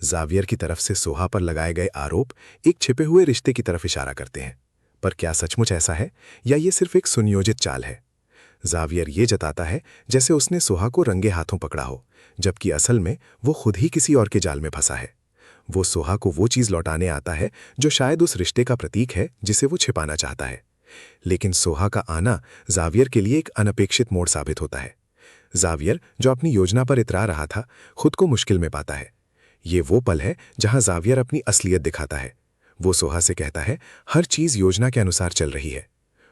जावियर की तरफ से सोहा पर लगाए गए आरोप एक छिपे हुए रिश्ते की तरफ इशारा करते हैं। पर क्या सचमुच ऐसा है या ये सिर्फ एक सुनियोजित चाल है? जावियर ये जताता है जैसे उसने सोहा को रंगे हाथों पकड़ा हो, जबकि असल में वो खुद ही किसी और के जाल में फंसा है। वो सोहा को वो चीज लौटाने आता है जो शायद उस रिश्ते का प्रतीक है जिसे वो छिपाना चाहता है। लेकिन सोहा का आना जावियर के लिए एक अनपेक्षित मोड़ साबित होता है। जावियर, जो अपनी योजना पर इतरा रहा था, खुद को मुश्किल में पाता है। ये वो पल है जहां जावियर अपनी असलियत दिखाता है। वो सोहा से कहता है, हर चीज योजना के अनुसार चल रही है।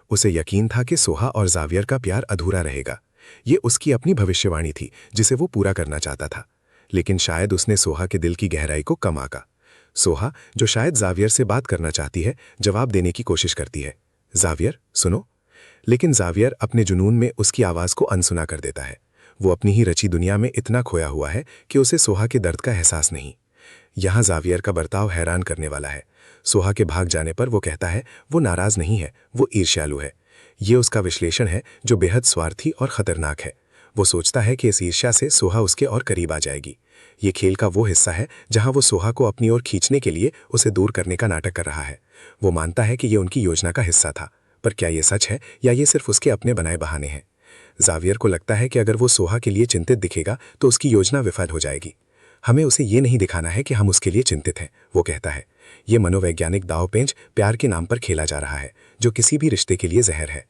उसे यकीन था कि सोहा और जावियर का प्यार अधूरा रहेगा। ये उसकी अपनी भविष्यवाणी थी जिसे वो पूरा करना चाहता था। लेकिन शायद उसने सोहा के दिल की गहराई को कम आंका। सोहा, जो शायद जावियर से बात करना चाहती है, जवाब देने की कोशिश करती है। जावियर, सुनो। लेकिन जावियर अपने जुनून में उसकी आवाज को अनसुना कर देता है। वो अपनी ही रची दुनिया में इतना खोया हुआ है कि उसे सोहा के दर्द का एहसास नहीं। यहां जावियर का बर्ताव हैरान करने वाला है। सोहा के भाग जाने पर वो कहता है वो नाराज नहीं है, वो ईर्ष्यालु है। ये उसका विश्लेषण है जो बेहद स्वार्थी और खतरनाक है। वो सोचता है कि इस ईर्ष्या से सोहा उसके और करीब आ जाएगी। ये खेल का वो हिस्सा है जहां वो सोहा को अपनी ओर खींचने के लिए उसे दूर करने का नाटक कर रहा है। वो मानता है कि ये उनकी योजना का हिस्सा था, पर क्या ये सच है या ये सिर्फ उसके अपने बनाए बहाने हैं? जावियर को लगता है कि अगर वो सोहा के लिए चिंतित दिखेगा तो उसकी योजना विफल हो जाएगी। हमें उसे ये नहीं दिखाना है कि हम उसके लिए चिंतित हैं, वो कहता है। ये मनोवैज्ञानिक दांवपेंच प्यार के नाम पर खेला जा रहा है, जो किसी भी रिश्ते के लिए जहर है।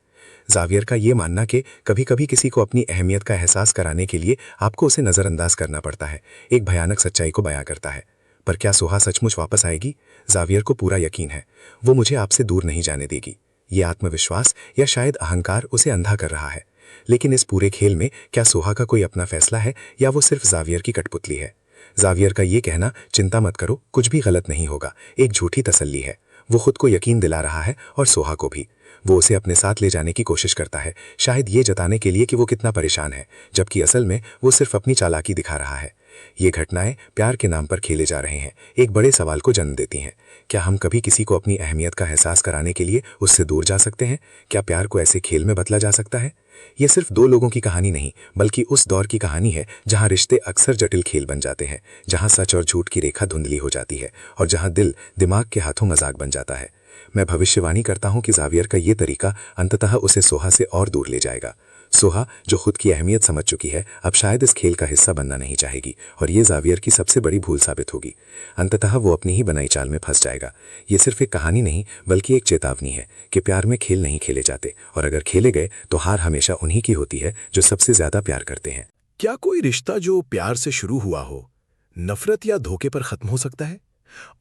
जावियर का ये मानना कि कभी कभी किसी को अपनी अहमियत का एहसास कराने के लिए आपको उसे नज़रअंदाज करना पड़ता है, एक भयानक सच्चाई को बयां करता है। पर क्या सोहा सचमुच वापस आएगी? जावियर को पूरा यकीन है, वो मुझे आपसे दूर नहीं जाने देगी। ये आत्मविश्वास या शायद अहंकार उसे अंधा कर रहा है। लेकिन इस पूरे खेल में क्या सोहा का कोई अपना फैसला है या वो सिर्फ जावियर की कठपुतली है? जावियर का ये कहना चिंता मत करो, कुछ भी गलत नहीं होगा, एक झूठी तसल्ली है। वो खुद को यकीन दिला रहा है और सोहा को भी। वो उसे अपने साथ ले जाने की कोशिश करता है, शायद ये जताने के लिए कि वो कितना परेशान है, जबकि असल में वो सिर्फ अपनी चालाकी दिखा रहा है। ये घटनाएं प्यार के नाम पर खेले जा रहे हैं, एक बड़े सवाल को जन्म देती हैं। क्या हम कभी किसी को अपनी अहमियत का एहसास कराने के लिए उससे दूर जा सकते हैं? क्या प्यार को ऐसे खेल में बदला जा सकता है? ये सिर्फ दो लोगों की कहानी नहीं, बल्कि उस दौर की कहानी है जहां रिश्ते अक्सर जटिल खेल बन जाते हैं, जहां सच और झूठ की रेखा धुंधली हो जाती है और जहां दिल दिमाग के हाथों मजाक बन जाता है। मैं भविष्यवाणी करता हूं कि जावियर का ये तरीका अंततः उसे सोहा से और दूर ले जाएगा। सोहा, जो खुद की अहमियत समझ चुकी है, अब शायद इस खेल का हिस्सा बनना नहीं चाहेगी और ये जावियर की सबसे बड़ी भूल साबित होगी। अंततः वो अपनी ही बनाई चाल में फंस जाएगा। ये सिर्फ एक कहानी नहीं, बल्कि एक चेतावनी है कि प्यार में खेल नहीं खेले जाते, और अगर खेले गए तो हार हमेशा उन्हीं की होती है जो सबसे ज्यादा प्यार करते हैं। क्या कोई रिश्ता जो प्यार से शुरू हुआ हो, नफरत या धोखे पर खत्म हो सकता है?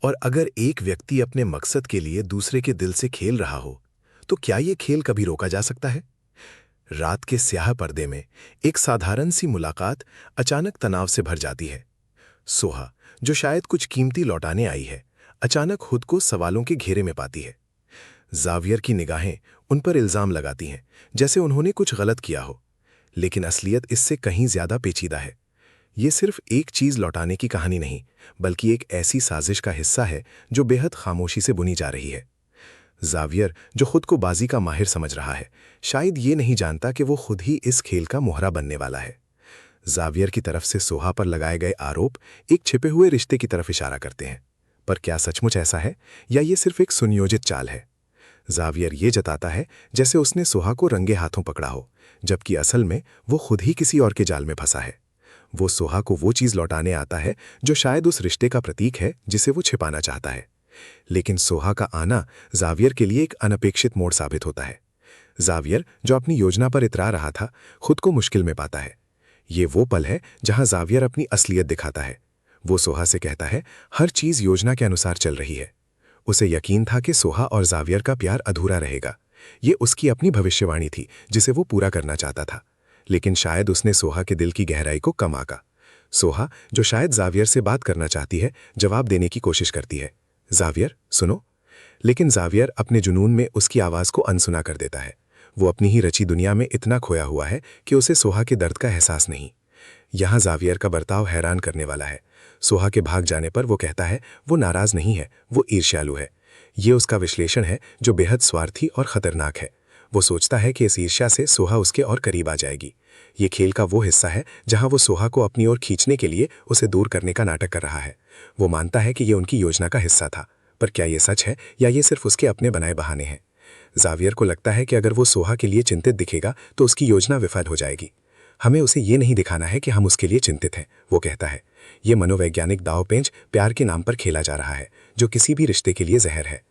और अगर एक व्यक्ति अपने मकसद के लिए दूसरे के दिल से खेल रहा हो, तो क्या ये खेल कभी रोका जा सकता है? रात के स्याह पर्दे में एक साधारण सी मुलाकात अचानक तनाव से भर जाती है। सोहा, जो शायद कुछ कीमती लौटाने आई है, अचानक खुद को सवालों के घेरे में पाती है। जावियर की निगाहें उन पर इल्जाम लगाती हैं, जैसे उन्होंने कुछ गलत किया हो, लेकिन असलियत इससे कहीं ज्यादा पेचीदा है। ये सिर्फ एक चीज लौटाने की कहानी नहीं, बल्कि एक ऐसी साजिश का हिस्सा है जो बेहद खामोशी से बुनी जा रही है। जावियर, जो खुद को बाजी का माहिर समझ रहा है, शायद ये नहीं जानता कि वो खुद ही इस खेल का मोहरा बनने वाला है। जावियर की तरफ से सोहा पर लगाए गए आरोप एक छिपे हुए रिश्ते की तरफ इशारा करते हैं। पर क्या सचमुच ऐसा है, या ये सिर्फ एक सुनियोजित चाल है? जावियर ये जताता है जैसे उसने सोहा को रंगे हाथों पकड़ा हो, जबकि असल में वो खुद ही किसी और के जाल में फंसा है। वो सोहा को वो चीज लौटाने आता है जो शायद उस रिश्ते का प्रतीक है जिसे वो छिपाना चाहता है। लेकिन सोहा का आना जावियर के लिए एक अनपेक्षित मोड़ साबित होता है। जावियर, जो अपनी योजना पर इतरा रहा था, खुद को मुश्किल में पाता है। ये वो पल है जहां जावियर अपनी असलियत दिखाता है। वो सोहा से कहता है, हर चीज योजना के अनुसार चल रही है। उसे यकीन था कि सोहा और जावियर का प्यार अधूरा रहेगा। ये उसकी अपनी भविष्यवाणी थी जिसे वो पूरा करना चाहता था। लेकिन शायद उसने सोहा के दिल की गहराई को कम आंका। सोहा, जो शायद जावियर से बात करना चाहती है, जवाब देने की कोशिश करती है, जावियर सुनो। लेकिन जावियर अपने जुनून में उसकी आवाज को अनसुना कर देता है। वो अपनी ही रची दुनिया में इतना खोया हुआ है कि उसे सोहा के दर्द का एहसास नहीं। यहां जावियर का बर्ताव हैरान करने वाला है। सोहा के भाग जाने पर वो कहता है वो नाराज नहीं है, वो ईर्ष्यालु है। ये उसका विश्लेषण है जो बेहद स्वार्थी और खतरनाक है। वो सोचता है कि इस ईर्ष्या से सोहा उसके और करीब आ जाएगी। ये खेल का वो हिस्सा है जहां वो सोहा को अपनी ओर खींचने के लिए उसे दूर करने का नाटक कर रहा है। वो मानता है कि ये उनकी योजना का हिस्सा था, पर क्या ये सच है या ये सिर्फ उसके अपने बनाए बहाने हैं? जावियर को लगता है कि अगर वो सोहा के लिए चिंतित दिखेगा तो उसकी योजना विफल हो जाएगी। हमें उसे ये नहीं दिखाना है कि हम उसके लिए चिंतित हैं, वो कहता है। ये मनोवैज्ञानिक दांवपेंच प्यार के नाम पर खेला जा रहा है, जो किसी भी रिश्ते के लिए जहर है।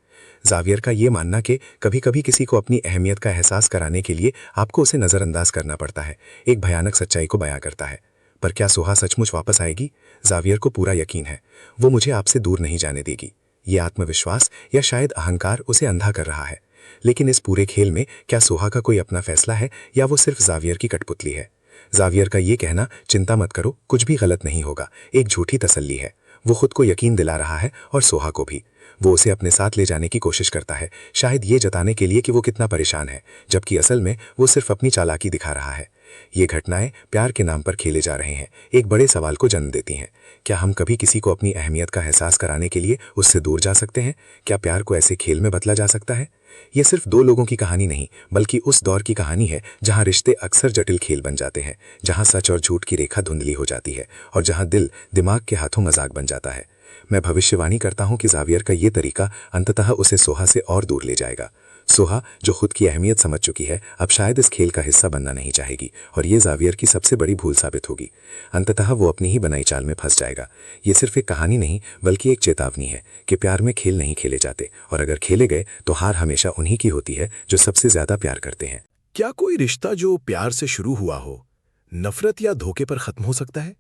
जावियर का ये मानना कि कभी कभी किसी को अपनी अहमियत का एहसास कराने के लिए आपको उसे नज़रअंदाज करना पड़ता है, एक भयानक सच्चाई को बयां करता है। पर क्या सोहा सचमुच वापस आएगी? जावियर को पूरा यकीन है, वो मुझे आपसे दूर नहीं जाने देगी। ये आत्मविश्वास या शायद अहंकार उसे अंधा कर रहा है। लेकिन इस पूरे खेल में क्या सोहा का कोई अपना फैसला है या वो सिर्फ जावियर की कठपुतली है? जावियर का ये कहना, चिंता मत करो, कुछ भी गलत नहीं होगा, एक झूठी तसल्ली है। वो खुद को यकीन दिला रहा है और सोहा को भी। वो उसे अपने साथ ले जाने की कोशिश करता है, शायद ये जताने के लिए कि वो कितना परेशान है, जबकि असल में वो सिर्फ अपनी चालाकी दिखा रहा है। ये घटनाएं प्यार के नाम पर खेले जा रहे हैं, एक बड़े सवाल को जन्म देती हैं। क्या हम कभी किसी को अपनी अहमियत का एहसास कराने के लिए उससे दूर जा सकते हैं? क्या प्यार को ऐसे खेल में बदला जा सकता है? ये सिर्फ दो लोगों की कहानी नहीं, बल्कि उस दौर की कहानी है जहां रिश्ते अक्सर जटिल खेल बन जाते हैं, जहां सच और झूठ की रेखा धुंधली हो जाती है और जहां दिल दिमाग के हाथों मजाक बन जाता है। मैं भविष्यवाणी करता हूं कि जावियर का ये तरीका अंततः उसे सोहा से और दूर ले जाएगा। सोहा, जो खुद की अहमियत समझ चुकी है, अब शायद इस खेल का हिस्सा बनना नहीं चाहेगी और ये जावियर की सबसे बड़ी भूल साबित होगी। अंततः वो अपनी ही बनाई चाल में फंस जाएगा। ये सिर्फ एक कहानी नहीं, बल्कि एक चेतावनी है कि प्यार में खेल नहीं खेले जाते, और अगर खेले गए तो हार हमेशा उन्हीं की होती है जो सबसे ज्यादा प्यार करते हैं। क्या कोई रिश्ता जो प्यार से शुरू हुआ हो, नफरत या धोखे पर खत्म हो सकता है?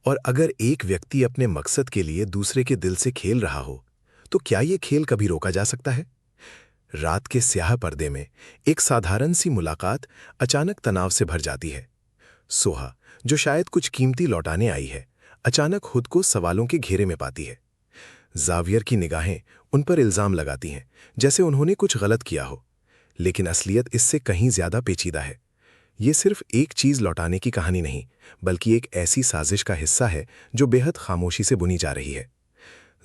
और अगर एक व्यक्ति अपने मकसद के लिए दूसरे के दिल से खेल रहा हो, तो क्या ये खेल कभी रोका जा सकता है? रात के स्याह पर्दे में एक साधारण सी मुलाकात अचानक तनाव से भर जाती है। सोहा, जो शायद कुछ कीमती लौटाने आई है, अचानक खुद को सवालों के घेरे में पाती है। जावियर की निगाहें उन पर इल्जाम लगाती हैं, जैसे उन्होंने कुछ गलत किया हो, लेकिन असलियत इससे कहीं ज्यादा पेचीदा है। ये सिर्फ एक चीज लौटाने की कहानी नहीं, बल्कि एक ऐसी साजिश का हिस्सा है जो बेहद खामोशी से बुनी जा रही है।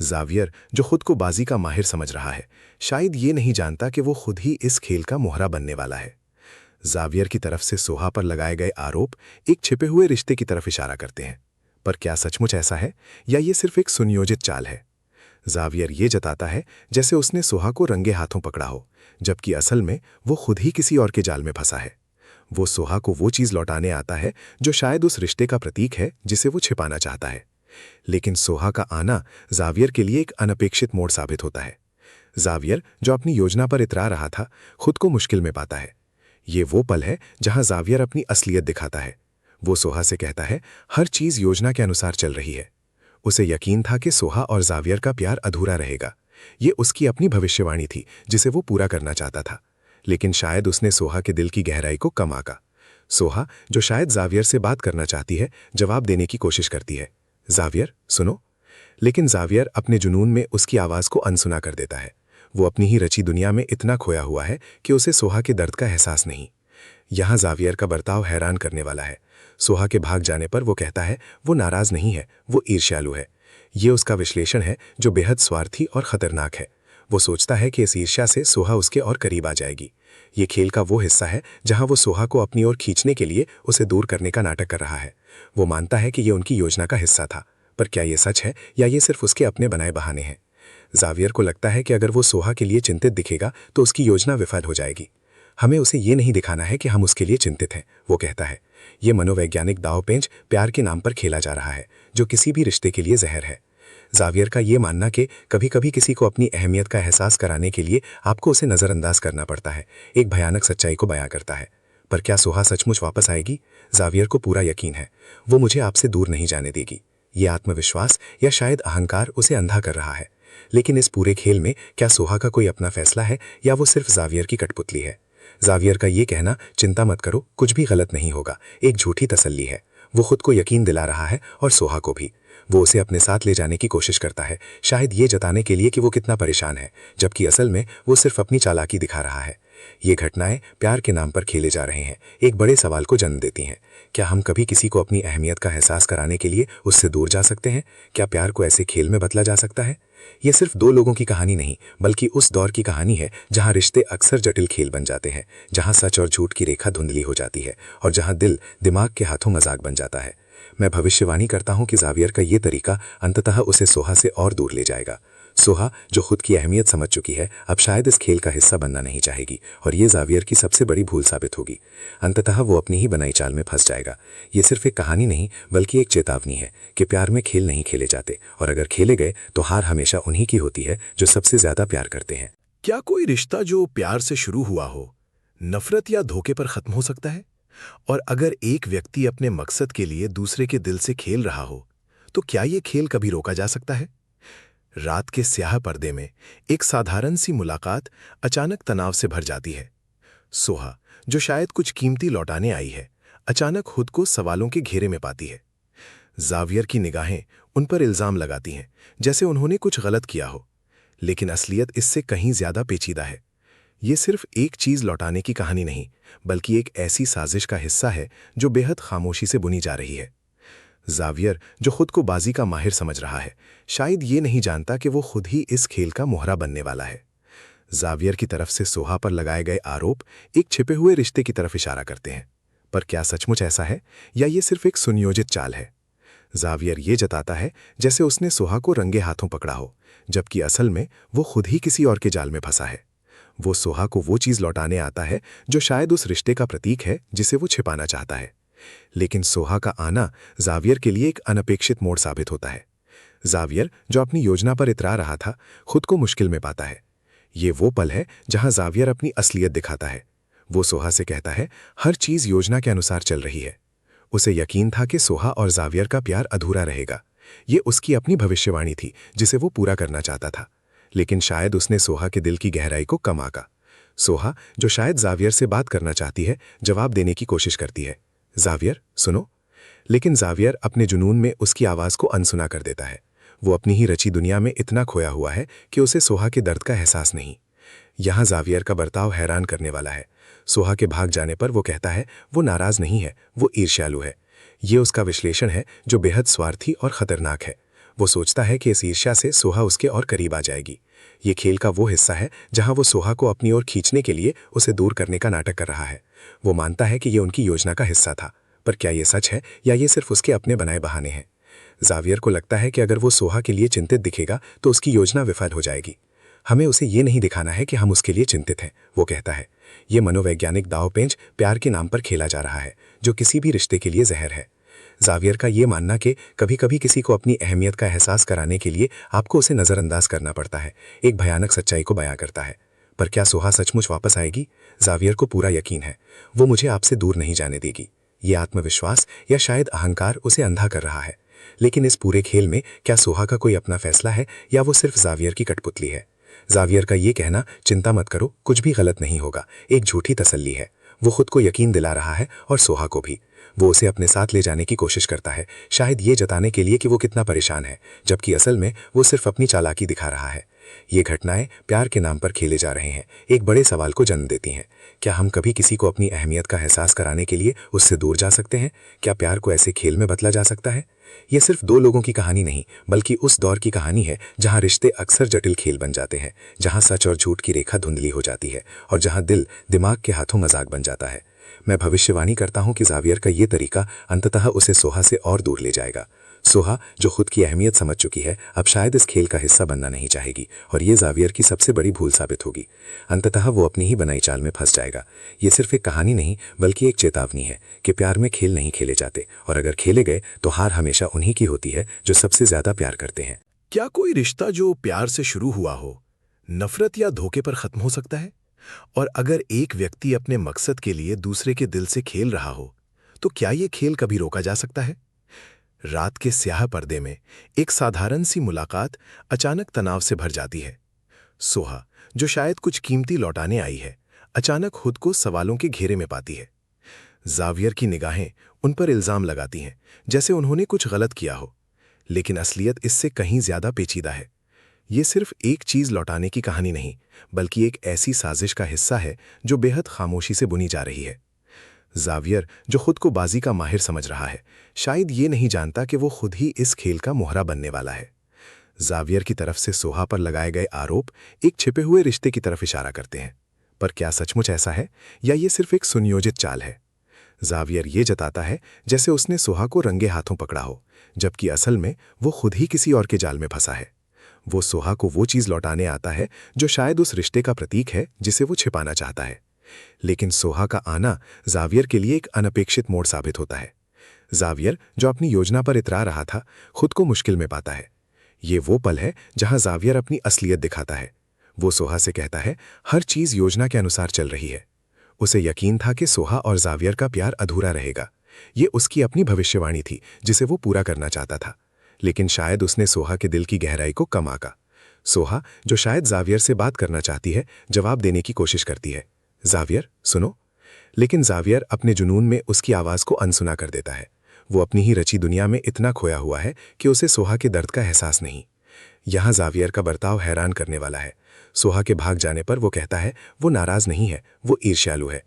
जावियर, जो खुद को बाजी का माहिर समझ रहा है, शायद ये नहीं जानता कि वो खुद ही इस खेल का मोहरा बनने वाला है। जावियर की तरफ से सोहा पर लगाए गए आरोप एक छिपे हुए रिश्ते की तरफ इशारा करते हैं। पर क्या सचमुच ऐसा है, या ये सिर्फ एक सुनियोजित चाल है? जावियर ये जताता है जैसे उसने सोहा को रंगे हाथों पकड़ा हो, जबकि असल में वो खुद ही किसी और के जाल में फंसा है। वो सोहा को वो चीज लौटाने आता है जो शायद उस रिश्ते का प्रतीक है जिसे वो छिपाना चाहता है। लेकिन सोहा का आना जावियर के लिए एक अनपेक्षित मोड़ साबित होता है। जावियर, जो अपनी योजना पर इतरा रहा था, खुद को मुश्किल में पाता है। ये वो पल है जहां जावियर अपनी असलियत दिखाता है। वो सोहा से कहता है, हर चीज योजना के अनुसार चल रही है। उसे यकीन था कि सोहा और जावियर का प्यार अधूरा रहेगा। ये उसकी अपनी भविष्यवाणी थी जिसे वो पूरा करना चाहता था। लेकिन शायद उसने सोहा के दिल की गहराई को कम आंका। सोहा, जो शायद जावियर से बात करना चाहती है, जवाब देने की कोशिश करती है, जावियर सुनो। लेकिन जावियर अपने जुनून में उसकी आवाज को अनसुना कर देता है। वो अपनी ही रची दुनिया में इतना खोया हुआ है कि उसे सोहा के दर्द का एहसास नहीं। यहां जावियर का बर्ताव हैरान करने वाला है। सोहा के भाग जाने पर वो कहता है वो नाराज नहीं है, वो ईर्ष्यालु है। ये उसका विश्लेषण है जो बेहद स्वार्थी और खतरनाक है। वो सोचता है कि इस ईर्ष्या से सोहा उसके और करीब आ जाएगी। ये खेल का वो हिस्सा है जहां वो सोहा को अपनी ओर खींचने के लिए उसे दूर करने का नाटक कर रहा है। वो मानता है कि ये उनकी योजना का हिस्सा था, पर क्या ये सच है या ये सिर्फ उसके अपने बनाए बहाने हैं? जावियर को लगता है कि अगर वो सोहा के लिए चिंतित दिखेगा तो उसकी योजना विफल हो जाएगी। हमें उसे ये नहीं दिखाना है कि हम उसके लिए चिंतित हैं, वो कहता है। ये मनोवैज्ञानिक दांवपेंच प्यार के नाम पर खेला जा रहा है, जो किसी भी रिश्ते के लिए जहर है। जावियर का ये मानना कि कभी कभी किसी को अपनी अहमियत का एहसास कराने के लिए आपको उसे नज़रअंदाज करना पड़ता है, एक भयानक सच्चाई को बयां करता है। पर क्या सोहा सचमुच वापस आएगी? जावियर को पूरा यकीन है, वो मुझे आपसे दूर नहीं जाने देगी। ये आत्मविश्वास या शायद अहंकार उसे अंधा कर रहा है। लेकिन इस पूरे खेल में क्या सोहा का कोई अपना फैसला है या वो सिर्फ जावियर की कठपुतली है? जावियर का ये कहना, चिंता मत करो, कुछ भी गलत नहीं होगा, एक झूठी तसल्ली है। वो खुद को यकीन दिला रहा है और सोहा को भी। वो उसे अपने साथ ले जाने की कोशिश करता है, शायद ये जताने के लिए कि वो कितना परेशान है, जबकि असल में वो सिर्फ अपनी चालाकी दिखा रहा है। ये घटनाएं प्यार के नाम पर खेले जा रहे हैं, एक बड़े सवाल को जन्म देती हैं। क्या हम कभी किसी को अपनी अहमियत का एहसास कराने के लिए उससे दूर जा सकते हैं? क्या प्यार को ऐसे खेल में बदला जा सकता है? ये सिर्फ दो लोगों की कहानी नहीं, बल्कि उस दौर की कहानी है जहां रिश्ते अक्सर जटिल खेल बन जाते हैं, जहां सच और झूठ की रेखा धुंधली हो जाती है और जहां दिल दिमाग के हाथों मजाक बन जाता है। मैं भविष्यवाणी करता हूं कि जावियर का ये तरीका अंततः उसे सोहा से और दूर ले जाएगा। सोहा, जो खुद की अहमियत समझ चुकी है, अब शायद इस खेल का हिस्सा बनना नहीं चाहेगी और ये जावियर की सबसे बड़ी भूल साबित होगी। अंततः वो अपनी ही बनाई चाल में फंस जाएगा। ये सिर्फ एक कहानी नहीं, बल्कि एक चेतावनी है कि प्यार में खेल नहीं खेले जाते, और अगर खेले गए तो हार हमेशा उन्हीं की होती है जो सबसे ज्यादा प्यार करते हैं। क्या कोई रिश्ता जो प्यार से शुरू हुआ हो, नफरत या धोखे पर खत्म हो सकता है? और अगर एक व्यक्ति अपने मकसद के लिए दूसरे के दिल से खेल रहा हो, तो क्या ये खेल कभी रोका जा सकता है? रात के स्याह पर्दे में एक साधारण सी मुलाकात अचानक तनाव से भर जाती है। सोहा, जो शायद कुछ कीमती लौटाने आई है, अचानक खुद को सवालों के घेरे में पाती है। जावियर की निगाहें उन पर इल्जाम लगाती हैं, जैसे उन्होंने कुछ गलत किया हो, लेकिन असलियत इससे कहीं ज्यादा पेचीदा है। ये सिर्फ एक चीज लौटाने की कहानी नहीं, बल्कि एक ऐसी साजिश का हिस्सा है जो बेहद खामोशी से बुनी जा रही है। जावियर, जो खुद को बाजी का माहिर समझ रहा है, शायद ये नहीं जानता कि वो खुद ही इस खेल का मोहरा बनने वाला है। जावियर की तरफ से सोहा पर लगाए गए आरोप एक छिपे हुए रिश्ते की तरफ इशारा करते हैं। पर क्या सचमुच ऐसा है, या ये सिर्फ एक सुनियोजित चाल है? जावियर ये जताता है जैसे उसने सोहा को रंगे हाथों पकड़ा हो, जबकि असल में वो खुद ही किसी और के जाल में फंसा है। वो सोहा को वो चीज लौटाने आता है जो शायद उस रिश्ते का प्रतीक है जिसे वो छिपाना चाहता है। लेकिन सोहा का आना जावियर के लिए एक अनपेक्षित मोड़ साबित होता है। जावियर, जो अपनी योजना पर इतरा रहा था, खुद को मुश्किल में पाता है। ये वो पल है जहां जावियर अपनी असलियत दिखाता है। वो सोहा से कहता है, हर चीज योजना के अनुसार चल रही है। उसे यकीन था कि सोहा और जावियर का प्यार अधूरा रहेगा। ये उसकी अपनी भविष्यवाणी थी जिसे वो पूरा करना चाहता था। लेकिन शायद उसने सोहा के दिल की गहराई को कम आंका। सोहा, जो शायद जावियर से बात करना चाहती है, जवाब देने की कोशिश करती है, जावियर सुनो। लेकिन जावियर अपने जुनून में उसकी आवाज को अनसुना कर देता है। वो अपनी ही रची दुनिया में इतना खोया हुआ है कि उसे सोहा के दर्द का एहसास नहीं। यहाँ जावियर का बर्ताव हैरान करने वाला है। सोहा के भाग जाने पर वो कहता है वो नाराज नहीं है, वो ईर्ष्यालु है। ये उसका विश्लेषण है जो बेहद स्वार्थी और खतरनाक है। वो सोचता है कि इस ईर्ष्या से सोहा उसके और करीब आ जाएगी। ये खेल का वो हिस्सा है जहां वो सोहा को अपनी ओर खींचने के लिए उसे दूर करने का नाटक कर रहा है। वो मानता है कि ये उनकी योजना का हिस्सा था, पर क्या ये सच है या ये सिर्फ उसके अपने बनाए बहाने हैं? जावियर को लगता है कि अगर वो सोहा के लिए चिंतित दिखेगा तो उसकी योजना विफल हो जाएगी। हमें उसे ये नहीं दिखाना है कि हम उसके लिए चिंतित हैं, वो कहता है। ये मनोवैज्ञानिक दांवपेंच प्यार के नाम पर खेला जा रहा है, जो किसी भी रिश्ते के लिए जहर है। जावियर का ये मानना कि कभी कभी किसी को अपनी अहमियत का एहसास कराने के लिए आपको उसे नज़रअंदाज करना पड़ता है, एक भयानक सच्चाई को बयां करता है। पर क्या सोहा सचमुच वापस आएगी? जावियर को पूरा यकीन है, वो मुझे आपसे दूर नहीं जाने देगी। ये आत्मविश्वास या शायद अहंकार उसे अंधा कर रहा है। लेकिन इस पूरे खेल में क्या सोहा का कोई अपना फैसला है या वो सिर्फ जावियर की कठपुतली है? जावियर का ये कहना चिंता मत करो, कुछ भी गलत नहीं होगा, एक झूठी तसल्ली है। वो खुद को यकीन दिला रहा है और सोहा को भी। वो उसे अपने साथ ले जाने की कोशिश करता है, शायद ये जताने के लिए कि वो कितना परेशान है, जबकि असल में वो सिर्फ अपनी चालाकी दिखा रहा है। ये घटनाएं प्यार के नाम पर खेले जा रहे हैं, एक बड़े सवाल को जन्म देती हैं। क्या हम कभी किसी को अपनी अहमियत का एहसास कराने के लिए उससे दूर जा सकते हैं? क्या प्यार को ऐसे खेल में बदला जा सकता है? ये सिर्फ दो लोगों की कहानी नहीं, बल्कि उस दौर की कहानी है जहां रिश्ते अक्सर जटिल खेल बन जाते हैं, जहां सच और झूठ की रेखा धुंधली हो जाती है और जहां दिल दिमाग के हाथों मजाक बन जाता है। मैं भविष्यवाणी करता हूं कि जावियर का ये तरीका अंततः उसे सोहा से और दूर ले जाएगा। सोहा, जो खुद की अहमियत समझ चुकी है, अब शायद इस खेल का हिस्सा बनना नहीं चाहेगी और ये जावियर की सबसे बड़ी भूल साबित होगी। अंततः वो अपनी ही बनाई चाल में फंस जाएगा। ये सिर्फ एक कहानी नहीं, बल्कि एक चेतावनी है कि प्यार में खेल नहीं खेले जाते, और अगर खेले गए तो हार हमेशा उन्हीं की होती है जो सबसे ज्यादा प्यार करते हैं। क्या कोई रिश्ता जो प्यार से शुरू हुआ हो, नफरत या धोखे पर खत्म हो सकता है? और अगर एक व्यक्ति अपने मकसद के लिए दूसरे के दिल से खेल रहा हो, तो क्या ये खेल कभी रोका जा सकता है? रात के स्याह पर्दे में एक साधारण सी मुलाकात अचानक तनाव से भर जाती है। सोहा, जो शायद कुछ कीमती लौटाने आई है, अचानक खुद को सवालों के घेरे में पाती है। जावियर की निगाहें उन पर इल्जाम लगाती हैं, जैसे उन्होंने कुछ गलत किया हो। लेकिन असलियत इससे कहीं ज्यादा पेचीदा है। ये सिर्फ एक चीज लौटाने की कहानी नहीं, बल्कि एक ऐसी साजिश का हिस्सा है जो बेहद खामोशी से बुनी जा रही है। जावियर, जो खुद को बाजी का माहिर समझ रहा है, शायद ये नहीं जानता कि वो खुद ही इस खेल का मोहरा बनने वाला है। जावियर की तरफ से सोहा पर लगाए गए आरोप एक छिपे हुए रिश्ते की तरफ इशारा करते हैं। पर क्या सचमुच ऐसा है, या ये सिर्फ एक सुनियोजित चाल है? जावियर ये जताता है जैसे उसने सोहा को रंगे हाथों पकड़ा हो, जबकि असल में वो खुद ही किसी और के जाल में फंसा है। वो सोहा को वो चीज लौटाने आता है जो शायद उस रिश्ते का प्रतीक है जिसे वो छिपाना चाहता है। लेकिन सोहा का आना जावियर के लिए एक अनपेक्षित मोड़ साबित होता है। जावियर, जो अपनी योजना पर इतरा रहा था, खुद को मुश्किल में पाता है। ये वो पल है जहां जावियर अपनी असलियत दिखाता है। वो सोहा से कहता है, हर चीज योजना के अनुसार चल रही है। उसे यकीन था कि सोहा और जावियर का प्यार अधूरा रहेगा। ये उसकी अपनी भविष्यवाणी थी जिसे वो पूरा करना चाहता था। लेकिन शायद उसने सोहा के दिल की गहराई को कम आंका। सोहा, जो शायद जावियर से बात करना चाहती है, जवाब देने की कोशिश करती है, जावियर सुनो। लेकिन जावियर अपने जुनून में उसकी आवाज को अनसुना कर देता है। वो अपनी ही रची दुनिया में इतना खोया हुआ है कि उसे सोहा के दर्द का एहसास नहीं। यहां जावियर का बर्ताव हैरान करने वाला है। सोहा के भाग जाने पर वो कहता है वो नाराज नहीं है, वो ईर्ष्यालु है।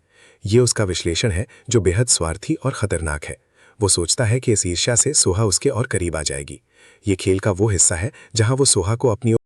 ये उसका विश्लेषण है जो बेहद स्वार्थी और खतरनाक है। वो सोचता है कि इस ईर्ष्या से सोहा उसके और करीब आ जाएगी। ये खेल का वो हिस्सा है जहां वो सोहा को अपनी